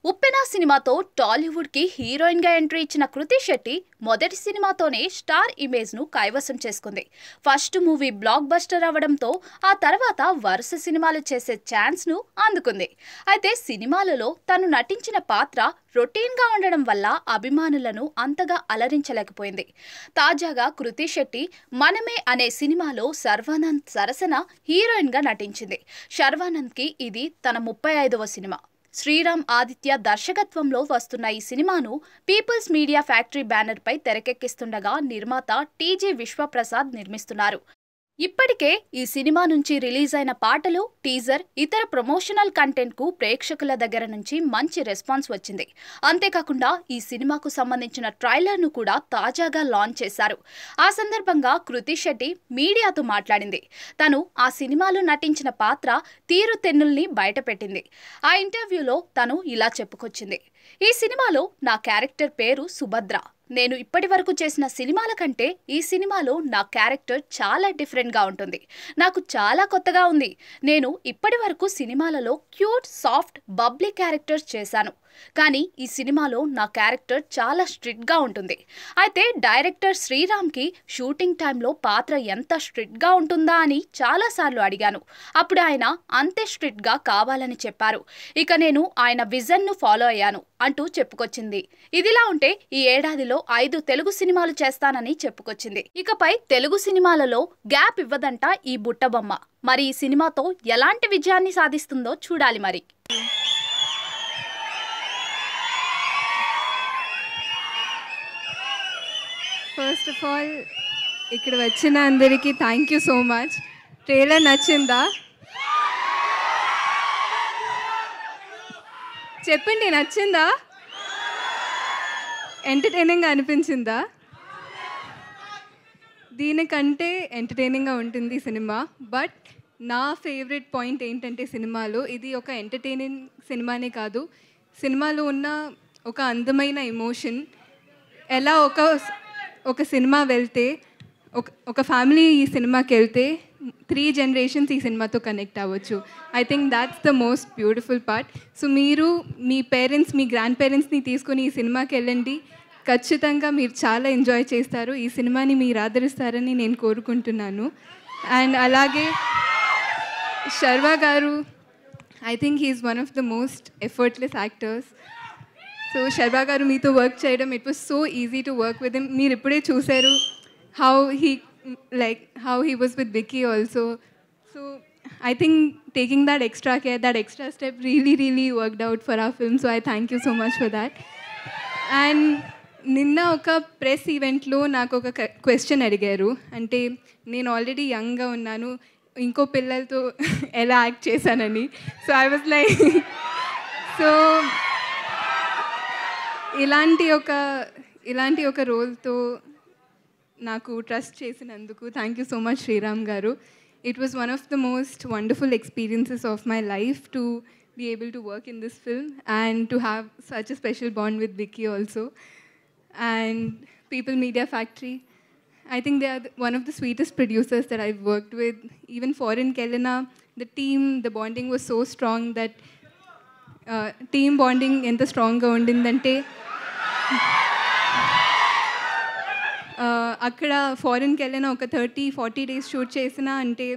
ఉప్పెన సినిమాతో టాలీవుడ్ కి హీరోయిన్ గా ఎంట్రీ ఇచ్చిన కృతి శెట్టి మొదటి సినిమాతోనే స్టార్ ఇమేజ్ ను కైవసం చేసుకుంది. ఫస్ట్ మూవీ బ్లాక్ బస్టర్ అవడంతో ఆ తర్వాత వరుస సినిమాలు చేసే ఛాన్స్ ను అందుకుంది. అయితే సినిమాలలో తను నటించిన పాత్ర రొటీన్ గా ఉండడం వల్ల అభిమానులను అంతగా అలరించలేకపోయింది. తాజాగా కృతి శెట్టి మనమే అనే సినిమాలో శర్వానంద్ సరసన హీరోయిన్ గా నటించింది. శర్వానంద్ కి ఇది తన 35వ సినిమా. శ్రీరామ్ ఆదిత్య దర్శకత్వంలో వస్తున్న ఈ సినిమాను పీపుల్స్ మీడియా ఫ్యాక్టరీ బ్యానర్ పై తెరకెక్కిస్తుండగా నిర్మాత టీజీ విశ్వప్రసాద్ నిర్మిస్తున్నారు. ఇప్పటికే ఈ సినిమా నుంచి రిలీజ్ అయిన పాటలు, టీజర్, ఇతర ప్రమోషనల్ కంటెంట్ కు ప్రేక్షకుల దగ్గర నుంచి మంచి రెస్పాన్స్ వచ్చింది. అంతేకాకుండా ఈ సినిమాకు సంబంధించిన ట్రైలర్ ను కూడా తాజాగా లాంచ్ చేశారు. ఆ సందర్భంగా కృతి శెట్టి మీడియాతో మాట్లాడింది. తను ఆ సినిమాలో నటించిన పాత్ర తీరుతెన్నుల్ని బయటపెట్టింది. ఆ ఇంటర్వ్యూలో తను ఇలా చెప్పుకొచ్చింది. ఈ సినిమాలో నా క్యారెక్టర్ పేరు సుభద్ర. నేను ఇప్పటి వరకు చేసిన సినిమాల కంటే ఈ సినిమాలో నా క్యారెక్టర్ చాలా డిఫరెంట్ గా ఉంటుంది. నాకు చాలా కొత్తగా ఉంది. నేను ఇప్పటి వరకు సినిమాలలో క్యూట్, సాఫ్ట్, బబ్లీ క్యారెక్టర్స్ చేశాను. కానీ ఈ సినిమాలో నా క్యారెక్టర్ చాలా స్ట్రిక్ట్ గా ఉంటుంది. అయితే డైరెక్టర్ శ్రీరామ్ కి షూటింగ్ టైంలో పాత్ర ఎంత స్ట్రిక్ట్ గా ఉంటుందా అని చాలా సార్లు అడిగాను. అప్పుడు ఆయన అంతే స్ట్రిక్ట్ గా కావాలని చెప్పారు. ఇక నేను ఆయన విజన్ ను ఫాలో అయ్యాను అంటూ చెప్పుకొచ్చింది. ఇదిలా ఉంటే ఈ ఏడాదిలో 5 తెలుగు సినిమాలు చేస్తానని చెప్పుకొచ్చింది. ఇకపై తెలుగు సినిమాలలో గ్యాప్ ఇవ్వదంట ఈ బుట్టబొమ్మ. మరి ఈ సినిమాతో ఎలాంటి విజయాన్ని సాధిస్తుందో చూడాలి మరి. ఫస్ట్ ఆఫ్ ఆల్ ఇక్కడ వచ్చిన అందరికీ thank you so much. Trailer నచ్చిందా? చెప్పండి, నచ్చిందా? ఎంటర్టైనింగ్గా అనిపించిందా? దీనికంటే ఎంటర్టైనింగ్గా ఉంటుంది సినిమా. బట్ నా ఫేవరెట్ పాయింట్ ఏంటంటే సినిమాలో ఇది ఒక ఎంటర్టైనింగ్ సినిమానే కాదు, సినిమాలో ఉన్న ఒక అందమైన ఎమోషన్. ఎలా ఒక సినిమా వెళ్తే ఒక ఫ్యామిలీ ఈ సినిమాకి వెళ్తే 3 generations ఈ సినిమాతో కనెక్ట్ అవ్వచ్చు. I think that's the most beautiful part. So మీరు మీ పేరెంట్స్, మీ గ్రాండ్ పేరెంట్స్ని తీసుకొని ఈ సినిమాకి వెళ్ళండి. ఖచ్చితంగా మీరు చాలా ఎంజాయ్ చేస్తారు. ఈ సినిమాని మీరు ఆదరిస్తారని నేను కోరుకుంటున్నాను. అండ్ అలాగే Sharwa garu, I think he's one of the most effortless actors. So Sharwa garu మీతో వర్క్ చేయడం, it was so easy to work with him. మీరు ఇప్పుడే చూశారు how he was with Vicky also. So I think taking that extra care, that extra step really worked out for our film. So I thank you so much for that. And నిన్న ఒక press ఈవెంట్లో నాకు ఒక question అడిగారు. అంటే నేను already యంగ్గా ఉన్నాను, ఇంకో పిల్లలతో ఎలా యాక్ట్ చేశానని. So I was like, so ఇలాంటి ఒక రోల్తో నాకు ట్రస్ట్ చేసినందుకు thank you so much Sriram garu. It was one of the most wonderful experiences of my life to be able to work in this film and to have such a special bond with Vicky also. And People Media Factory, I think they are one of the sweetest producers that I've worked with. Even Foreign Kelena, the team, the bonding was so strong that team bonding enta strong ga undindante అక్కడ ఫారెన్కి వెళ్ళిన ఒక 30-40 days shoot చేసిన అంటే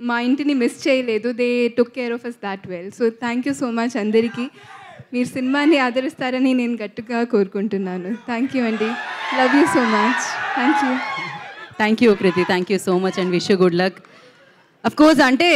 మా ఇంటిని miss చేయలేదు. They took care of us that well. So thank you so much అందరికీ. మీరు సినిమాని ఆదరిస్తారని నేను గట్టిగా కోరుకుంటున్నాను. థ్యాంక్ యూ అండి. Love you so much. Thank you. Thank you Kriti, thank you so much and wish you good luck. Of course అంటే